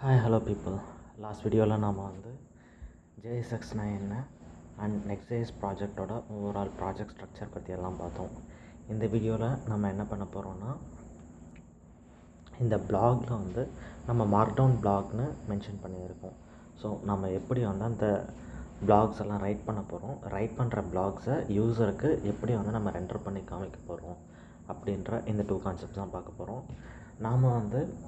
Hi hello people. Last வீடியோவில் நாம் JSX9 என்ன அண்ட் நெக்ஸ்ட் ப்ராஜெக்டோட ஓவரால் ப்ராஜெக்ட் ஸ்ட்ரக்சர் பற்றி எல்லாம் பார்த்தோம். இந்த வீடியோவில் நம்ம என்ன பண்ண போகிறோன்னா, இந்த பிளாகில் நம்ம மார்க்டவுன் பிளாக்னு மென்ஷன் பண்ணியிருக்கோம். ஸோ நம்ம எப்படி அந்த பிளாக்ஸ் எல்லாம் ரைட் பண்ண போகிறோம், ரைட் பண்ணுற பிளாக்ஸை யூஸருக்கு எப்படி நம்ம ரெண்டர் பண்ணி காமிக்க போகிறோம் அப்படின்ற இந்த 2 கான்செப்ட்ஸ் தான் பார்க்க போகிறோம். நாம்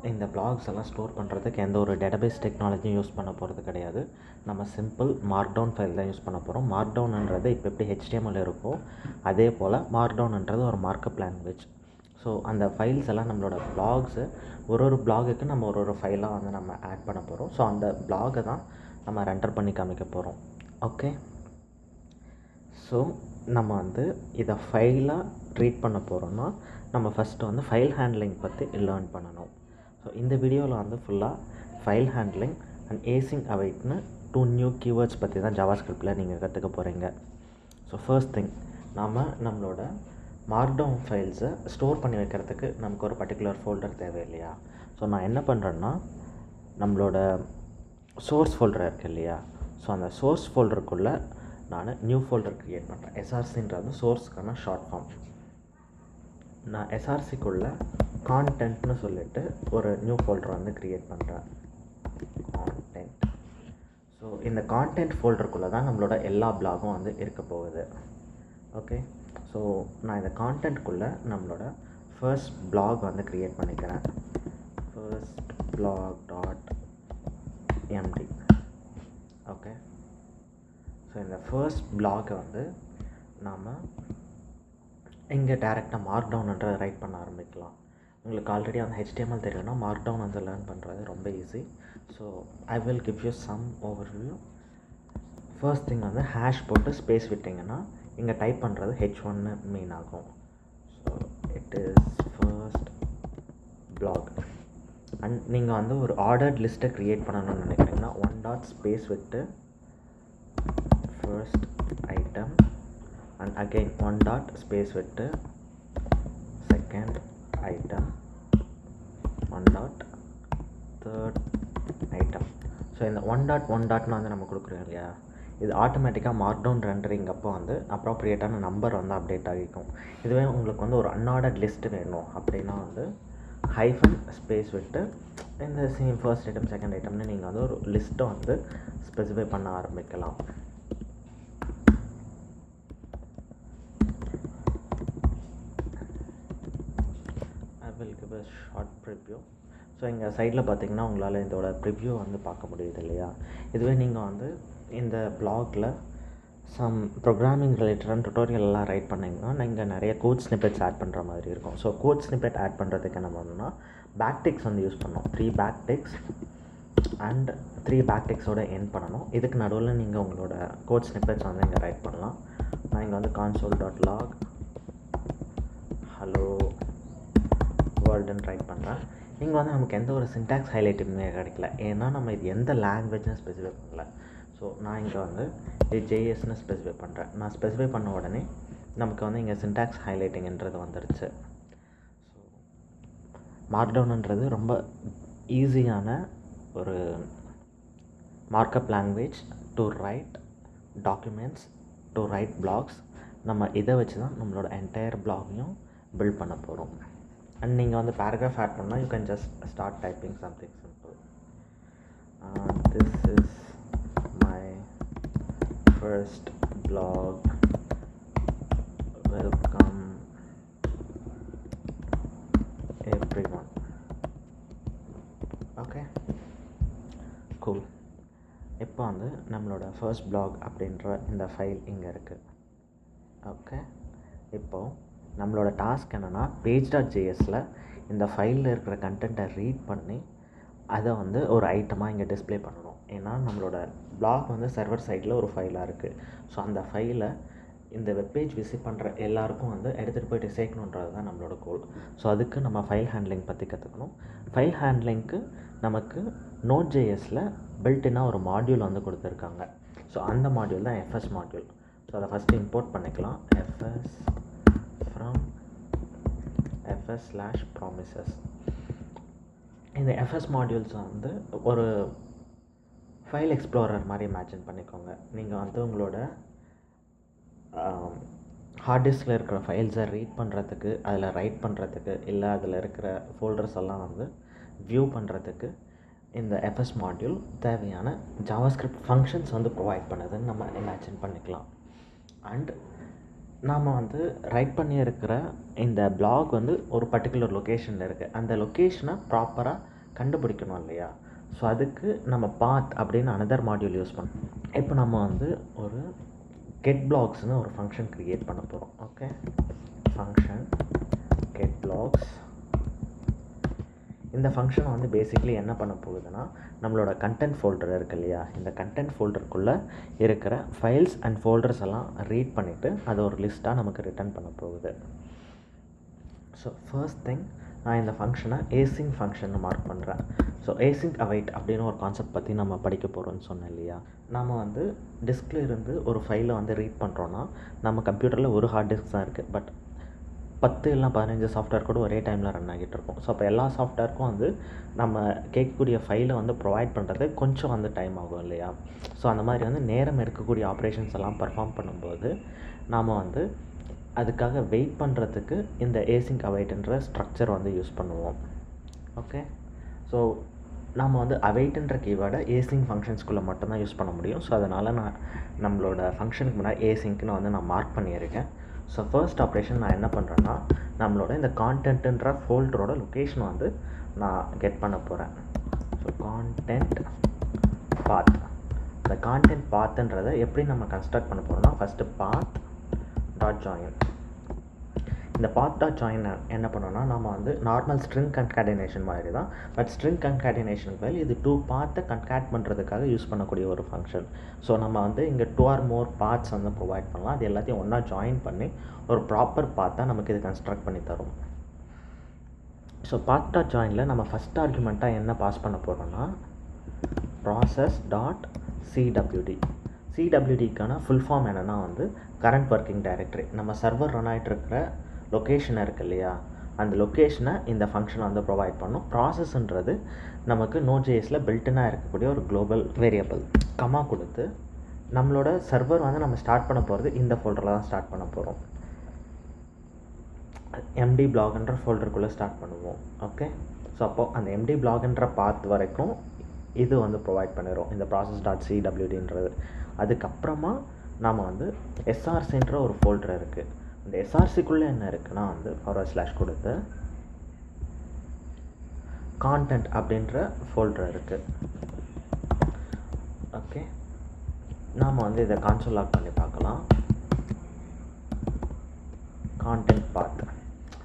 இந்த பிளாக்ஸ் எல்லாம் ஸ்டோர் பண்ணுறதுக்கு எந்த ஒரு டேட்டாபேஸ் டெக்னாலஜியும் யூஸ் பண்ண போகிறது கிடையாது. நம்ம சிம்பிள் மார்க்டவுன் ஃபைல் தான் யூஸ் பண்ண போகிறோம். மார்க்டவுன்ன்றது இப்போ எப்படி HTML இருக்கோ அதே போல் மார்க்டவுன்ன்றது ஒரு மார்க்கப் லாங்குவேஜ். ஸோ அந்த ஃபைல்ஸ் எல்லாம் நம்மளோட பிளாக்ஸு ஒரு பிளாகுக்கு நம்ம ஒரு ஃபைலாக நம்ம ஆட் பண்ண போகிறோம். ஸோ அந்த பிளாகை தான் நம்ம ரெண்டர் பண்ணி காமிக்க போகிறோம். ஓகே, ஸோ நம்ம இதை ஃபைலாக ட்ரீட் பண்ண போகிறோன்னா நம்ம ஃபஸ்ட்டு ஃபைல் ஹேண்ட்லிங் பற்றி லேர்ன் பண்ணணும். ஸோ இந்த வீடியோவில் ஃபுல்லாக ஃபைல் ஹேண்ட்லிங் அண்ட் ஏசிங் அவைட்னு 2 நியூ கீவேர்ட்ஸ் பற்றி தான் ஜாவாஸ்கிரிப்டில் நீங்கள் கற்றுக்க போகிறீங்க. ஸோ ஃபர்ஸ்ட் திங், நம்மளோட மார்க்டவுன் ஃபைல்ஸை ஸ்டோர் பண்ணி வைக்கிறதுக்கு நமக்கு ஒரு பர்டிகுலர் ஃபோல்டர் தேவை இல்லையா? ஸோ நான் என்ன பண்ணுறேன்னா, நம்மளோட சோர்ஸ் ஃபோல்டர் இருக்குது இல்லையா? ஸோ அந்த சோர்ஸ் ஃபோல்டருக்குள்ளே நான் நியூ ஃபோல்டர் க்ரியேட் பண்ணுறேன். SRCன்றது சோர்ஸ்க்கான ஷார்ட் ஃபார்ம். நான் SRCக்குள்ளே கான்டென்ட்னு சொல்லிட்டு ஒரு நியூ ஃபோல்டர் க்ரியேட் பண்ணுறேன். கான்டென்ட். ஸோ இந்த கான்டென்ட் ஃபோல்டருக்குள்ளே தான் நம்மளோட எல்லா பிளாகும் இருக்க போகுது. ஓகே, ஸோ நான் இந்த கான்டென்ட்குள்ளே நம்மளோட ஃபர்ஸ்ட் பிளாக் க்ரியேட் பண்ணிக்கிறேன். First blog dot MD. Okay, so இந்த ஃபர்ஸ்ட் பிளாகை நாம் இங்கே டேரெக்டாக மார்க்டவுன்ன்ற ரைட் பண்ண ஆரம்பிக்கலாம். உங்களுக்கு ஆல்ரெடி HTML தெரியும்னா மார்க்டவுன் லேர்ன் பண்ணுறது ரொம்ப easy. So I will give you some overview. First thing hash போட்டு ஸ்பேஸ் விட்டிங்கன்னா இங்கே டைப் பண்ணுறது H1ன்னு மீன் ஆகும். So it is first blog. And நீங்கள் ஒரு ஆர்டர்ட் லிஸ்ட்டை க்ரியேட் பண்ணணும்னு நினைக்கிறீங்கன்னா 1 டாட் ஸ்பேஸ் விட்டு first item and again 1 dot space விட்டு second item 1 dot third item. So இந்த 1 dot 1 dotனு நம்ம கொடுக்குறோம் இல்லையா, இது ஆட்டோமேட்டிக்காக மார்க்டவுன் ரெண்டரிங் அப்போ அப்ராப்ரியேட்டான நம்பர் அப்டேட் ஆகிக்கும். இதுவே உங்களுக்கு ஒரு அன்ஆர்டர்ட் லிஸ்ட்டு வேணும் அப்படின்னா ஹைஃபன் ஸ்பேஸ் விட்டு இந்த சேம் ஃபர்ஸ்ட் ஐட்டம் செகண்ட் ஐட்டம்னு நீங்கள் ஒரு லிஸ்ட்டை ஸ்பெசிஃபை பண்ண ஆரம்பிக்கலாம். Short preview. ஸோ இங்கே சைடில் பார்த்தீங்கன்னா உங்களால் இதோட ப்ரிவ்யூ பார்க்க முடியுது இல்லையா? இதுவே நீங்கள் இந்த பிளாகில் சம் ப்ரோக்ராமிங் ரிலேட்டடான டுட்டோரியல் எல்லாம் ரைட் பண்ணிங்கன்னா நீங்கள் நிறைய கோட் ஸ்னிப்பெட்ஸ் ஆட் பண்ணுற மாதிரி இருக்கும். ஸோ கோட் ஸ்னிப்பெட் ஆட் பண்ணுறதுக்கு என்ன பண்ணணும்னா பேக்டிக்ஸ் யூஸ் பண்ணணும். 3 பேக்டிக்ஸ் அண்ட் 3 பேக்டிக்ஸோட எண்ட் பண்ணணும். இதுக்கு நடுவில் நீங்கள் உங்களோட கோட் ஸ்னிப்பெட்ஸ் இங்கே ரைட் பண்ணலாம். நான் இங்கே console.log hello வேர்ல்டுன்னு ரைட் பண்ணுறேன். இங்கே நமக்கு எந்த ஒரு சின்டாக்ஸ் ஹைலைட்டுமே கிடைக்கல, ஏன்னா நம்ம இது எந்த லாங்குவேஜ்னு ஸ்பெசிஃபை பண்ணல. ஸோ நான் இங்கே இது JSன்னு ஸ்பெசிஃபை பண்ணுறேன். நான் ஸ்பெசிஃபை பண்ண உடனே நமக்கு இங்கே சின்டாக்ஸ் ஹைலைட்டிங்கிறது வந்துருச்சு. ஸோ மார்க்டவுன்ன்றது ரொம்ப ஈஸியான ஒரு markup language to write documents, to write blogs. நம்ம இதை வச்சு தான் நம்மளோட என்டையர் பிளாகையும் பில்ட் பண்ண போகிறோம். அண்ட் நீங்கள் பேராகிராஃப் ஆட் பண்ணால் you can just start typing something simple. This is my first blog, welcome everyone. Okay, cool. இப்போ நம்மளோட ஃபர்ஸ்ட் பிளாக் அப்படின்ற இந்த ஃபைல் இங்கே இருக்குது. ஓகே, இப்போது நம்மளோட டாஸ்க் என்னென்னா page.jsல இந்த ஃபைலில் இருக்கிற கண்டென்ட்டை ரீட் பண்ணி அதை ஒரு ஐட்டமாக இங்கே டிஸ்பிளே பண்ணணும். ஏன்னா நம்மளோட பிளாக் சர்வர் சைடில் ஒரு ஃபைலாக இருக்குது. ஸோ அந்த ஃபைலை இந்த வெப்பேஜ் விசிட் பண்ணுற எல்லாருக்கும் எடுத்துகிட்டு போய்ட்டு சேர்க்கணுன்றது தான் நம்மளோட கோல். ஸோ அதுக்கு நம்ம ஃபைல் ஹேண்ட்லிங் பற்றி கற்றுக்கணும். ஃபைல் ஹேண்ட்லிங்க்கு நமக்கு Node.jsல பில்ட்டினாக ஒரு மாடியூல் கொடுத்துருக்காங்க. ஸோ அந்த மாடியூல் தான் FS மாடியூல். ஸோ அதை ஃபஸ்ட்டு இம்போர்ட் பண்ணிக்கலாம். FS from fs/promises. இந்த எஃப்எஸ் மாடியூல்ஸை வந்து ஒரு ஃபைல் எக்ஸ்ப்ளோரர் மாதிரி இமேஜின் பண்ணிக்கோங்க. நீங்கள் வந்து உங்களோட ஹார்ட் டிஸ்கில் இருக்கிற ஃபைல்ஸை ரீட் பண்ணுறதுக்கு, அதில் ரைட் பண்ணுறதுக்கு, இல்லை அதில் இருக்கிற ஃபோல்டர்ஸ் எல்லாம் வந்து வியூ பண்ணுறதுக்கு இந்த எஃப்எஸ் மாடியூல் தேவையான ஜாவாஸ்கிரிப்ட் ஃபங்க்ஷன்ஸ் வந்து ப்ரொவைட் பண்ணுதுன்னு நம்ம இமேஜின் பண்ணிக்கலாம். அண்ட் நாம் வந்து ரைட் பண்ணியிருக்கிற இந்த பிளாக் வந்து ஒரு பர்டிகுலர் லொக்கேஷனில் இருக்குது. அந்த லொக்கேஷனை ப்ராப்பராக கண்டுபிடிக்கணும் இல்லையா? ஸோ அதுக்கு நம்ம பாத் அப்படின்னு அனதர் மாடியூல் யூஸ் பண்ணோம். இப்போ நம்ம வந்து ஒரு கெட் பிளாக்ஸ்னு ஒரு ஃபங்க்ஷன் க்ரியேட் பண்ண போகிறோம். Okay, function get blogs. இந்த ஃபங்க்ஷன் வந்து பேசிக்லி என்ன பண்ண போகுதுன்னா, நம்மளோட கண்டென்ட் ஃபோல்டர் இருக்கு இல்லையா, இந்த கண்டென்ட் ஃபோல்டருக்குள்ளே இருக்கிற ஃபைல்ஸ் அண்ட் ஃபோல்டர்ஸ் எல்லாம் ரீட் பண்ணிவிட்டு அதை ஒரு லிஸ்ட்டாக நமக்கு ரிட்டர்ன் பண்ண போகுது. ஸோ ஃபர்ஸ்ட் திங், நான் இந்த ஃபங்க்ஷனை ஏசிங் ஃபங்க்ஷன் மார்க் பண்ணுறேன். ஸோ ஏசிங் அவைட் அப்படின்னு ஒரு கான்செப்ட் பற்றி நம்ம படிக்க போகிறோம்னு சொன்னேன் இல்லையா. நம்ம வந்து டிஸ்கில் இருந்து ஒரு ஃபைலை வந்து ரீட் பண்ணுறோன்னா, நம்ம கம்ப்யூட்டரில் ஒரு ஹார்ட் டிஸ்க் தான் இருக்குது. பட் 10 இல்லை 15 சாஃப்ட்வேர் கூட ஒரே டைமில் ரன் ஆகிட்டு இருக்கும். ஸோ அப்போ எல்லா சாஃப்ட்வேருக்கும் வந்து நம்ம கேட்கக்கூடிய ஃபைலை வந்து ப்ரொவைட் பண்ணுறது கொஞ்சம் வந்து டைம் ஆகும் இல்லையா. ஸோ அந்த மாதிரி வந்து நேரம் எடுக்கக்கூடிய ஆப்ரேஷன்ஸ் எல்லாம் பர்ஃபார்ம் பண்ணும்போது நாம் வந்து அதுக்காக வெயிட் பண்ணுறதுக்கு இந்த ஏசிங் அவைட்ன்ற ஸ்ட்ரக்சர் வந்து யூஸ் பண்ணுவோம். ஓகே, ஸோ நம்ம வந்து அவைட்ன்ற கீவேர்டை ஏசிங் ஃபங்க்ஷன்ஸ்குள்ளே மட்டும்தான் யூஸ் பண்ண முடியும். ஸோ அதனால் நான் நம்மளோட ஃபங்க்ஷனுக்கு முன்னாடி ஏசிங்க்குன்னு வந்து நான் மார்க் பண்ணியிருக்கேன். ஸோ ஃபர்ஸ்ட் ஆப்ரேஷன் நான் என்ன பண்ணுறேன்னா, நம்மளோட இந்த கான்டென்ட்டுன்ற ஃபோல்டரோட லொக்கேஷன் வந்து நான் கெட் பண்ண போகிறேன். ஸோ கான்டென்ட் பாத். இந்த கான்டென்ட் பாத்துன்றதை எப்படி நம்ம கன்ஸ்ட்ரக்ட் பண்ண போகிறோம்னா, ஃபஸ்ட்டு பாத் டாட் ஜாயின். இந்த பாத் டாட் ஜாயின் என்ன பண்ணோன்னா, நம்ம வந்து நார்மல் ஸ்ட்ரிங் கன்காடினேஷன் மாதிரி தான். பட் ஸ்ட்ரிங் கன்காடினேஷனுக்கு பதில் இது 2 பாத்தை கன்காட் பண்ணுறதுக்காக யூஸ் பண்ணக்கூடிய ஒரு ஃபங்க்ஷன். ஸோ நம்ம வந்து இங்கே 2 or more பாத்ஸ் வந்து ப்ரொவைட் பண்ணலாம். அது எல்லாத்தையும் ஒன்றா ஜாயின் பண்ணி ஒரு ப்ராப்பர் பாத்தாக நமக்கு இது கன்ஸ்ட்ரக்ட் பண்ணி தரும். ஸோ பாத் டாட் ஜாயினில் நம்ம ஃபஸ்ட் ஆர்குமெண்ட்டாக என்ன பாஸ் பண்ண போகிறோன்னா, ப்ராசஸ் டாட் சிடபிள்யூடி. சிடபிள்யூடிக்கான ஃபுல் ஃபார்ம் என்னென்னா வந்து கரண்ட் ஒர்க்கிங் டைரக்டரி. நம்ம சர்வர் ரன் ஆகிட்டு இருக்கிற லொக்கேஷன் இருக்குது இல்லையா, அந்த லொக்கேஷனை இந்த ஃபங்க்ஷனை வந்து ப்ரொவைட் பண்ணும். ப்ராசஸ்ன்றது நமக்கு Node.jsல பில்டனாக இருக்கக்கூடிய ஒரு குளோபல் வேரியபிள். கமா கொடுத்து நம்மளோட சர்வர் வந்து நம்ம ஸ்டார்ட் பண்ண போகிறது இந்த ஃபோல்டரில் தான் ஸ்டார்ட் பண்ண போகிறோம். எம்டி பிளாக்ன்ற ஃபோல்டருக்குள்ளே ஸ்டார்ட் பண்ணுவோம். ஓகே, ஸோ அப்போது அந்த எம்டி பிளாக்ன்ற பாத் வரைக்கும் இது வந்து ப்ரொவைட் பண்ணிடும் இந்த ப்ராசஸ் டாட் சிடபிள்யூடின்றது. அதுக்கப்புறமா நாம் வந்து எஸ்ஆர்சின்ற ஒரு ஃபோல்டர் இருக்குது. இந்த எஸ்ஆர்சிக்குள்ளே என்ன இருக்குன்னா வந்து // கொடுத்து கான்டென்ட் அப்படின்ற ஃபோல்டர் இருக்குது. ஓகே, நாம் வந்து இதை கான்சோல் லாக் பண்ணி பார்க்கலாம். கான்டென்ட் பாத்.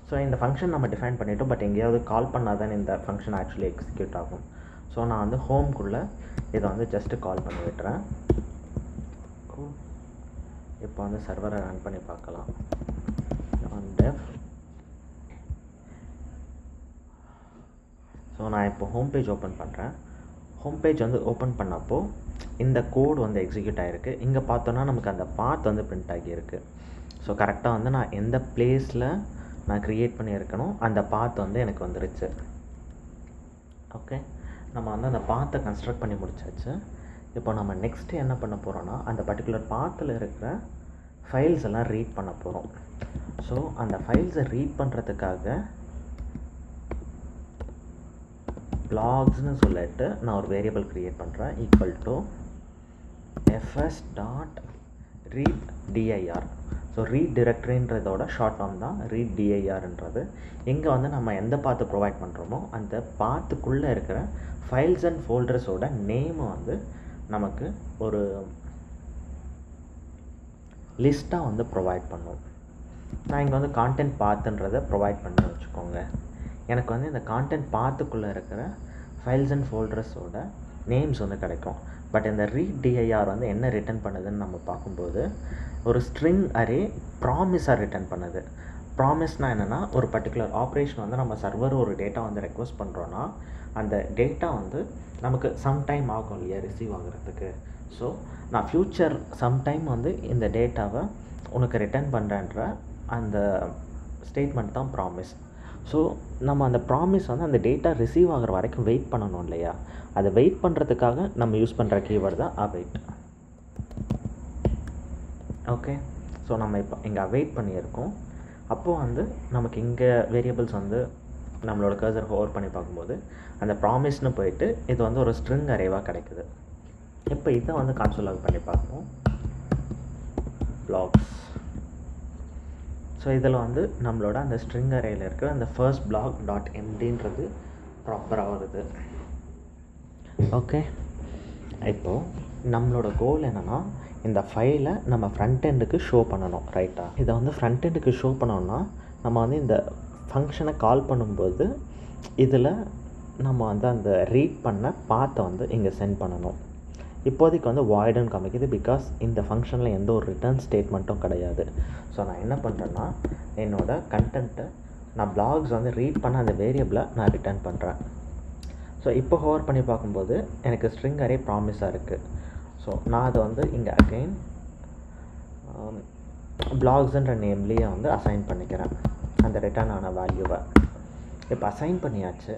ஸோ இந்த ஃபங்க்ஷன் நம்ம டிஃபைன் பண்ணிட்டோம். பட் எங்கேயாவது கால் பண்ணால் தான் இந்த ஃபங்க்ஷன் ஆக்சுவலி எக்ஸிக்யூட் ஆகும். ஸோ நான் வந்து ஹோம்குள்ளே இதை வந்து ஜஸ்ட்டு கால் பண்ணி விட்டுறேன். இப்போ வந்து சர்வரை ரன் பண்ணி பார்க்கலாம். டெஃப். ஸோ நான் இப்போ ஹோம் பேஜ் ஓப்பன் பண்ணுறேன். ஹோம் பேஜ் வந்து ஓப்பன் பண்ணப்போ இந்த கோட் வந்து எக்ஸிக்யூட் ஆகிருக்கு. இங்கே பார்த்தோன்னா நமக்கு அந்த பாத் வந்து பிரிண்ட் ஆகியிருக்கு. ஸோ கரெக்டாக வந்து நான் எந்த பிளேஸில் நான் க்ரியேட் பண்ணியிருக்கணும் அந்த பாத் வந்து எனக்கு வந்துருச்சு. ஓகே, நம்ம வந்து அந்த பாத்தை கன்ஸ்ட்ரக்ட் பண்ணி முடிச்சாச்சு. இப்போ நம்ம நெக்ஸ்ட்டு என்ன பண்ண போகிறோன்னா, அந்த பர்டிகுலர் பாத்தில் இருக்கிற ஃபைல்ஸ் எல்லாம் ரீட் பண்ண போகிறோம். ஸோ அந்த ஃபைல்ஸை ரீட் பண்ணுறதுக்காக பிளாக்ஸ்னு சொல்லிட்டு நான் ஒரு வேரியபிள் க்ரியேட் பண்ணுறேன். Equal to fs dot read dir. So read டிரெக்டரின்றதோட ஷார்ட் ஃபார்ம் தான் ரீட் dirன்றது. இங்கே வந்து நம்ம எந்த பாத்து ப்ரொவைட் பண்ணுறோமோ அந்த பாத்துக்குள்ளே இருக்கிற ஃபைல்ஸ் அண்ட் ஃபோல்டர்ஸோட நேமை வந்து நமக்கு ஒரு லிஸ்ட்டாக வந்து ப்ரொவைட் பண்ணும். நான் இங்கே வந்து கான்டென்ட் பாத்துன்றதை ப்ரொவைட் பண்ணி வச்சுக்கோங்க. எனக்கு வந்து இந்த கான்டென்ட் பாத்துக்குள்ளே இருக்கிற ஃபைல்ஸ் அண்ட் ஃபோல்டர்ஸோட நேம்ஸ் வந்து கிடைக்கும். பட் இந்த ரீட் dir வந்து என்ன ரிட்டர்ன் பண்ணுதுன்னு நம்ம பார்க்கும்போது ஒரு ஸ்ட்ரிங் அரே ப்ராமிஸாக ரிட்டர்ன் பண்ணுது. ப்ராமிஸ்னால் என்னென்னா, ஒரு பர்டிகுலர் ஆப்ரேஷன் வந்து நம்ம சர்வர் ஒரு டேட்டா வந்து ரெக்வஸ்ட் பண்ணுறோன்னா அந்த டேட்டா வந்து நமக்கு சம்டைம் ஆகும் இல்லையா ரிசீவ் ஆகிறதுக்கு. ஸோ நான் ஃப்யூச்சர் சம்டைம் வந்து இந்த டேட்டாவை உனக்கு ரிட்டர்ன் பண்ணுறேன்ற அந்த ஸ்டேட்மெண்ட் தான் ப்ராமிஸ். ஸோ நம்ம அந்த ப்ராமிஸ் வந்து அந்த டேட்டா ரிசீவ் ஆகிற வரைக்கும் வெயிட் பண்ணணும் இல்லையா, அதை வெயிட் பண்ணுறதுக்காக நம்ம யூஸ் பண்ணுற கீவேர்டு தான் அவைட். ஓகே, ஸோ நம்ம இப்போ இங்கே அவைட் பண்ணியிருக்கோம். அப்போது வந்து நமக்கு இங்கே வேரியபிள்ஸ் வந்து நம்மளோட கர்சர் ஹோவர் பண்ணி பார்க்கும்போது அந்த ப்ராமிஸ்னு போயிட்டு இது வந்து ஒரு ஸ்ட்ரிங் அரேவாக கிடைக்குது. இப்போ இதை வந்து கன்சோல் லாக் பண்ணி பார்ப்போம். பிளாக்ஸ். ஸோ இதில் வந்து நம்மளோட அந்த ஸ்ட்ரிங் அரேயில் இருக்கிற அந்த ஃபர்ஸ்ட் பிளாக் டாட் எம்டின்றது ப்ராப்பராக வருது. ஓகே, இப்போது நம்மளோட கோல் என்னென்னா இந்த ஃபைலை நம்ம ஃப்ரண்ட் எண்டுக்கு ஷோ பண்ணணும், ரைட்டா? இதை வந்து ஃப்ரண்ட் எண்டுக்கு ஷோ பண்ணோன்னா நம்ம வந்து இந்த ஃபங்க்ஷனை கால் பண்ணும்போது இதில் நம்ம வந்து அந்த ரீட் பண்ண பாத்தை வந்து இங்கே சென்ட் பண்ணணும். இப்போதைக்கு வந்து வாய்டுன்னு காமிக்குது, பிகாஸ் இந்த ஃபங்க்ஷனில் எந்த ஒரு ரிட்டர்ன் ஸ்டேட்மெண்ட்டும் கிடையாது. ஸோ நான் என்ன பண்ணுறேன்னா என்னோடய கண்டென்ட்டை நான் பிளாக்ஸ் வந்து ரீட் பண்ண அந்த வேரியபிளை நான் ரிட்டர்ன் பண்ணுறேன். ஸோ இப்போ ஹோவர் பண்ணி பார்க்கும்போது எனக்கு ஸ்ட்ரிங் அரே ப்ராமிஸாக இருக்குது. ஸோ நான் அதை வந்து இங்கே அகெயின் பிளாக்ஸுன்ற நேம்லேயே வந்து அசைன் பண்ணிக்கிறேன் அந்த ரிட்டர்ன் ஆன வேல்யூவை. இப்போ அசைன் பண்ணியாச்சு,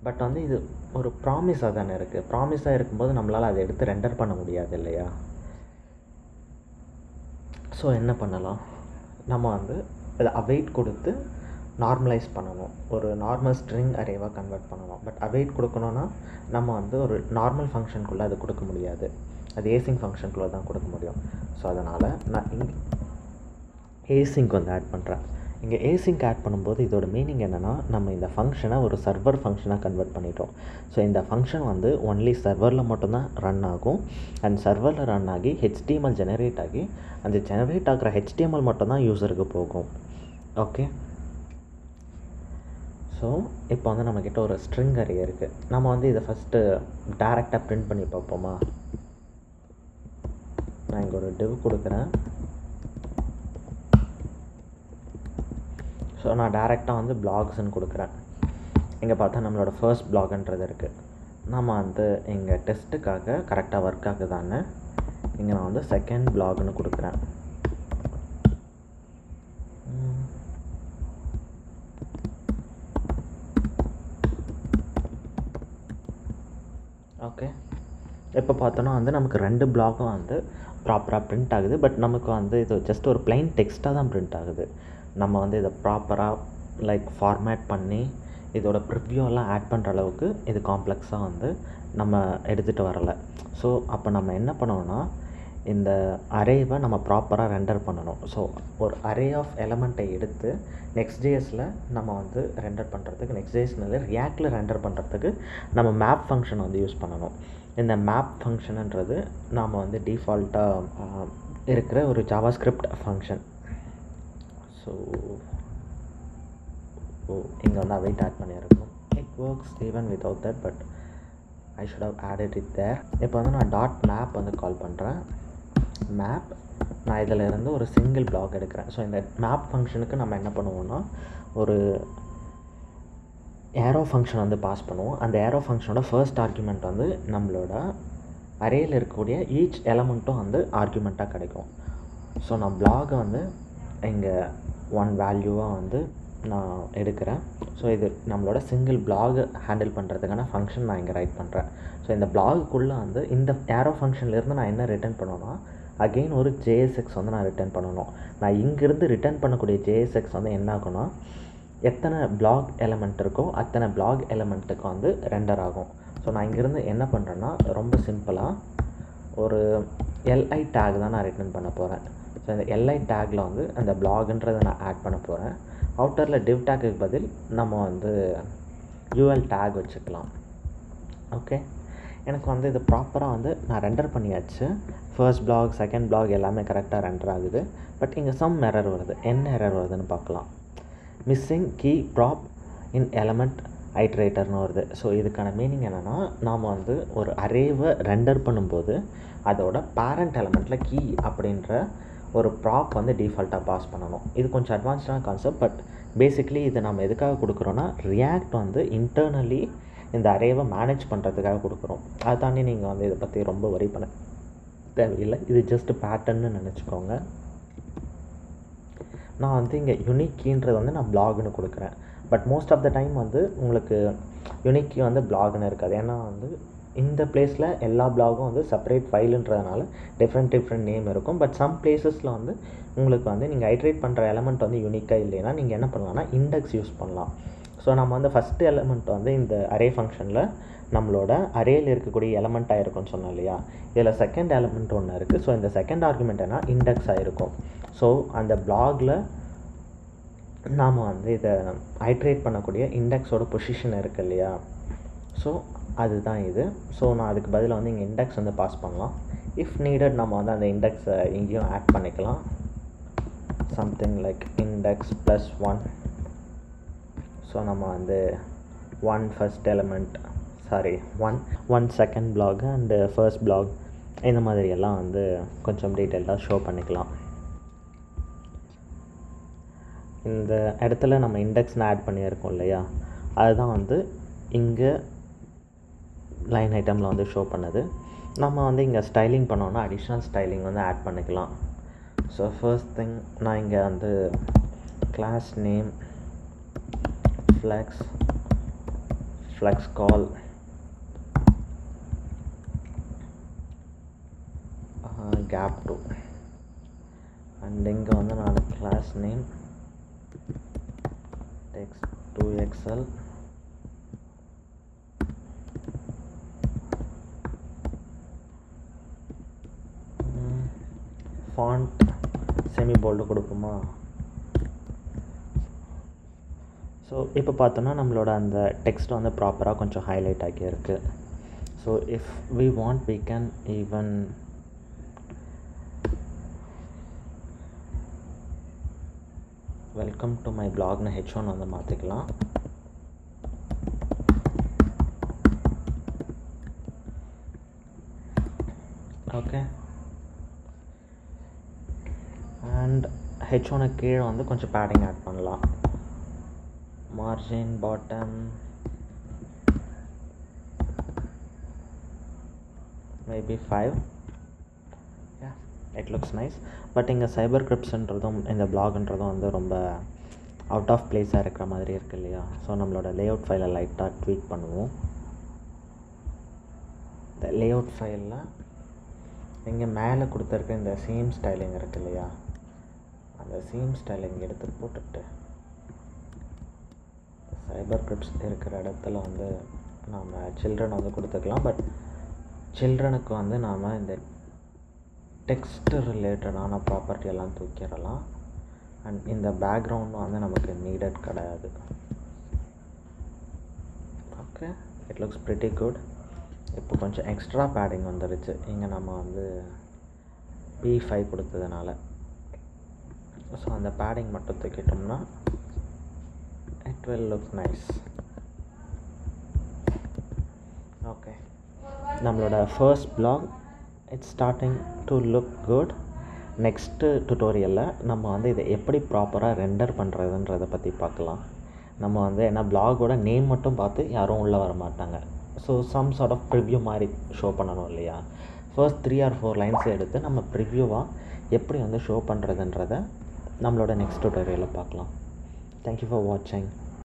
பட் வந்து இது ஒரு ப்ராமிஸாக தானே இருக்குது. ப்ராமிஸாக இருக்கும்போது நம்மளால் அதை எடுத்து ரெண்டர் பண்ண முடியாது இல்லையா? ஸோ என்ன பண்ணலாம், நம்ம வந்து அதை அவைட் கொடுத்து நார்மலைஸ் பண்ணணும், ஒரு நார்மல் ஸ்ட்ரிங் அரேவாக கன்வெர்ட் பண்ணணும். பட் அவைட் கொடுக்கணுன்னா நம்ம வந்து ஒரு நார்மல் ஃபங்க்ஷனுக்குள்ளே அது கொடுக்க முடியாது, அது ஏசிங் ஃபங்க்ஷனுக்குள்ளே தான் கொடுக்க முடியும். ஸோ அதனால் நான் இங்கே ஏசிங்க் வந்து ஆட் பண்ணுறேன். இங்கே ஏசிங்க் ஆட் பண்ணும்போது இதோட மீனிங் என்னென்னா நம்ம இந்த ஃபங்க்ஷனை ஒரு சர்வர் ஃபங்க்ஷனாக கன்வெர்ட் பண்ணிட்டோம். ஸோ இந்த ஃபங்க்ஷன் வந்து ஒன்லி சர்வரில் மட்டும்தான் ரன் ஆகும். அண்ட் சர்வரில் ரன் ஆகி HTML ஜெனரேட் ஆகி அந்த ஜெனரேட் ஆகிற HTML மட்டும்தான் யூஸருக்கு போகும். ஓகே, ஸோ இப்போ வந்து நம்மக்கிட்ட ஒரு ஸ்ட்ரிங் அரே இருக்குது. நம்ம வந்து இதை ஃபஸ்ட்டு டேரெக்டாக பிரிண்ட் பண்ணி பார்ப்போமா? நான் இங்கே ஒரு டிவ் கொடுக்குறேன். ஸோ நான் டேரெக்டாக வந்து பிளாக்ஸ்ன்னு கொடுக்குறேன். இங்கே பார்த்தா நம்மளோட ஃபர்ஸ்ட் பிளாக்ன்றது இருக்குது. நம்ம வந்து இங்கே டெஸ்ட்டுக்காக கரெக்டாக ஒர்க் ஆகுதான்னு இங்கே நான் வந்து செகண்ட் பிளாக்னு கொடுக்குறேன். ஓகே, இப்போ பார்த்தோன்னா வந்து நமக்கு 2 பிளாக்கும் வந்து ப்ராப்பராக பிரிண்ட் ஆகுது. பட் நமக்கு வந்து இது ஜஸ்ட் ஒரு பிளைன் டெக்ஸ்ட்டாக தான் பிரிண்ட் ஆகுது. நம்ம வந்து இதை ப்ராப்பராக லைக் ஃபார்மேட் பண்ணி இதோட ப்ரிவ்யூலாம் ஆட் பண்ணுற அளவுக்கு இது காம்ப்ளெக்ஸாக வந்து நம்ம எடுத்துகிட்டு வரலை. ஸோ அப்போ நம்ம என்ன பண்ணணும்னா இந்த அரேவை நம்ம ப்ராப்பராக ரெண்டர் பண்ணணும். ஸோ ஒரு அரே ஆஃப் எலமெண்ட்டை எடுத்து நெக்ஸ்ட்.js-ல் நம்ம வந்து ரெண்டர் பண்ணுறதுக்கு, நெக்ஸ்ட்.js-னால ரியாக்டில் ரெண்டர் பண்ணுறதுக்கு நம்ம மேப் ஃபங்க்ஷன் வந்து யூஸ் பண்ணணும். இந்த மேப் ஃபங்க்ஷனுன்றது நாம் வந்து டிஃபால்ட்டாக இருக்கிற ஒரு ஜாவாஸ்கிரிப்ட் ஃபங்க்ஷன். ஸோ இங்கே வந்து அவைட் ஆட் பண்ணியிருக்கோம். It works even without that, but I should have added it there. இப்போ வந்து நான் டாட் மேப் வந்து கால் பண்ணுறேன். மேப், நான் இதில் இருந்து ஒரு சிங்கிள் பிளாக் எடுக்கிறேன். ஸோ இந்த மேப் ஃபங்க்ஷனுக்கு நம்ம என்ன பண்ணுவோம்னா ஒரு ஏரோ ஃபங்க்ஷன் வந்து பாஸ் பண்ணுவோம். அந்த ஏரோ ஃபங்க்ஷனோட ஃபர்ஸ்ட் ஆர்குமெண்ட் வந்து நம்மளோட அரேயில் இருக்கக்கூடிய ஈச் எலமெண்ட்டும் வந்து ஆர்குமெண்ட்டாக கிடைக்கும். ஸோ நான் பிளாகை வந்து இங்கே 1 வேல்யூவாக வந்து நான் எடுக்கிறேன். ஸோ இது நம்மளோட சிங்கிள் பிளாகை ஹேண்டில் பண்ணுறதுக்கான ஃபங்க்ஷன் நான் இங்கே ரைட் பண்ணுறேன். ஸோ இந்த பிளாகுக்குள்ளே வந்து இந்த ஏரோ ஃபங்க்ஷன்லேருந்து நான் என்ன ரிட்டர்ன் பண்ணணும்னா அகெயின் ஒரு JSX வந்து நான் ரிட்டர்ன் பண்ணணும். நான் இங்கேருந்து ரிட்டர்ன் பண்ணக்கூடிய JSX வந்து என்ன ஆகும்னா எத்தனை பிளாக் எலமெண்ட் இருக்கோ அத்தனை பிளாக் எலமெண்ட்டுக்கு வந்து ரெண்டர் ஆகும். ஸோ நான் இங்கேருந்து என்ன பண்ணுறேன்னா ரொம்ப சிம்பிளாக ஒரு LI டேக் தான் நான் ரிட்டர்ன் பண்ண போகிறேன். ஸோ இந்த LI டேக்கில் வந்து அந்த பிளாக்ன்றதை நான் ஆட் பண்ண போகிறேன். அவுட்டரில் div டேக்குக்கு பதில் நம்ம வந்து UL டேக் வச்சுக்கலாம். ஓகே, எனக்கு வந்து இது ப்ராப்பராக வந்து நான் ரெண்டர் பண்ணியாச்சு. ஃபர்ஸ்ட் பிளாக், செகண்ட் பிளாக் எல்லாமே கரெக்டாக ரெண்டர் ஆகுது. பட் இங்கே சம் எரர் வருது. என்ன எரர் வருதுன்னு பார்க்கலாம். மிஸ்ஸிங் கீ ப்ராப் இன் எலமெண்ட் ஐட்ரேட்டர்னு வருது. ஸோ இதுக்கான மீனிங் என்னென்னா நாம் வந்து ஒரு அரேவை ரெண்டர் பண்ணும்போது அதோட பேரண்ட் எலமெண்ட்டில் கீ அப்படின்ற ஒரு ப்ராப் வந்து டிஃபால்ட்டாக பாஸ் பண்ணணும். இது கொஞ்சம் அட்வான்ஸ்டான கான்செப்ட். பட் பேசிக்லி இதை நம்ம எதுக்காக கொடுக்குறோன்னா ரியாக்ட் வந்து இன்டர்னலி இந்த அரேவை மேனேஜ் பண்ணுறதுக்காக கொடுக்குறோம். அதை தாண்டி நீங்கள் வந்து இதை பற்றி ரொம்ப வரி பண்ண தேவையில்லை. இது ஜஸ்ட் பேட்டர்ன்னு நினச்சிக்கோங்க. நான் வந்து இங்கே யூனிக் கீன்றது வந்து நான் பிளாக்னு கொடுக்குறேன். But most of the time வந்து உங்களுக்கு யூனிக் வந்து பிளாக்னு இருக்காது. ஏன்னா வந்து இந்த பிளேஸில் எல்லா பிளாகும் வந்து செப்பரேட் ஃபைலுன்றதுனால டிஃப்ரெண்ட் நேம் இருக்கும். பட் சம் பிளேஸஸில் வந்து உங்களுக்கு வந்து நீங்கள் ஐட்ரேட் பண்ணுற எலமெண்ட் வந்து யூனிக்காக இல்லைன்னா நீங்கள் என்ன பண்ணலாம்னா இண்டெக்ஸ் யூஸ் பண்ணலாம். ஸோ நம்ம வந்து ஃபஸ்ட்டு எலமெண்ட் வந்து இந்த அரே ஃபங்க்ஷனில் நம்மளோட அரேயில் இருக்கக்கூடிய எலமெண்ட் ஆகிருக்கும்னு சொன்னோம் இல்லையா. இதில் செகண்ட் எலமெண்ட் ஒன்று இருக்குது. ஸோ இந்த செகண்ட் ஆர்குமெண்ட் என்ன இண்டெக்ஸ் ஆகிருக்கும். ஸோ அந்த பிளாகில் நாம் வந்து இதை ஐட்ரேட் பண்ணக்கூடிய இண்டெக்ஸோட பொசிஷன் இருக்குது இல்லையா. ஸோ அதுதான் இது. ஸோ நான் அதுக்கு பதிலாக வந்து இங்கே இண்டெக்ஸ் வந்து பாஸ் பண்ணலாம். இஃப் நீடட் நம்ம வந்து அந்த இண்டெக்ஸை இங்கேயும் ஆட் பண்ணிக்கலாம். Something like index +1. ஸோ நம்ம வந்து 1 first element one second blog and first blog இந்த மாதிரியெல்லாம் வந்து கொஞ்சம் டீட்டெயில்டாக ஷோ பண்ணிக்கலாம். இந்த இடத்துல நம்ம இண்டெக்ஸ்னு ஆட் பண்ணியிருக்கோம் இல்லையா, அதுதான் வந்து இங்கே லைன் ஐட்டமில் வந்து ஷோ பண்ணுது. நம்ம வந்து இங்கே ஸ்டைலிங் பண்ணோன்னா அடிஷ்னல் ஸ்டைலிங் வந்து ஆட் பண்ணிக்கலாம். ஸோ ஃபர்ஸ்ட் திங் நான் இங்கே வந்து class name flex col gap2 and இங்கே வந்து நான் class name text2xl font semi bold கொடுப்போமா. ஸோ இப்போ பார்த்தோன்னா நம்மளோட அந்த டெக்ஸ்ட் வந்து ப்ராப்பராக கொஞ்சம் ஹைலைட் ஆகியிருக்கு. So if we want we can even welcome to my பிளாக்னு H1 வந்து மாற்றிக்கலாம். ஓகே, அண்ட் H1 கீழே வந்து கொஞ்சம் பேடிங் ஆட் பண்ணலாம். Margin bottom maybe 5. It looks nice. But இங்கே சைபர் கிரிப்ஸ்ன்றதும் இந்த பிளாக்ன்றதும் வந்து ரொம்ப அவுட் ஆஃப் பிளேஸாக இருக்கிற மாதிரி இருக்குது இல்லையா. ஸோ நம்மளோட லேஅவுட் ஃபைலை லைட்டாக ட்வீட் பண்ணுவோம். இந்த லேஅவுட் ஃபைலில் இங்கே மேலே கொடுத்துருக்க இந்த சீம் ஸ்டைலிங் இருக்குது இல்லையா, அந்த சீம் ஸ்டைலிங் எடுத்து போட்டுட்டு சைபர் கிரிப்ஸ் இருக்கிற இடத்துல வந்து நாம் சில்ட்ரன் வந்து கொடுத்துக்கலாம். பட் சில்ட்ரனுக்கு வந்து நாம் இந்த டெக்ஸ்ட் ரிலேட்டடான ப்ராப்பர்ட்டி எல்லாம் தூக்கிடலாம். அண்ட் இந்த பேக்ரவுண்ட் வந்து நமக்கு நீடட் கிடையாது. Okay, it looks pretty good. இப்போ கொஞ்சம் எக்ஸ்ட்ரா பேடிங் வந்துடுச்சு இங்கே நம்ம வந்து P5 கொடுத்ததுனால. ஸோ அந்த பேடிங் மட்டும் தூக்கிட்டோம்னா it will look nice. Okay, நம்மளோட first block it's starting to look good. Next டுட்டோரியலில் நம்ம வந்து இதை எப்படி ப்ராப்பராக ரெண்டர் பண்ணுறதுன்றதை பற்றி பார்க்கலாம். நம்ம வந்து ஏன்னா பிளாகோட நேம் மட்டும் பார்த்து யாரும் உள்ளே வர மாட்டாங்க. So some sort of preview மாதிரி ஷோ பண்ணணும் இல்லையா. ஃபர்ஸ்ட் 3 or 4 லைன்ஸ் எடுத்து நம்ம ப்ரிவ்யூவாக எப்படி வந்து ஷோ பண்ணுறதுன்றதை நம்மளோட நெக்ஸ்ட் டுட்டோரியலில் பார்க்கலாம். தேங்க்யூ ஃபார் வாட்சிங்.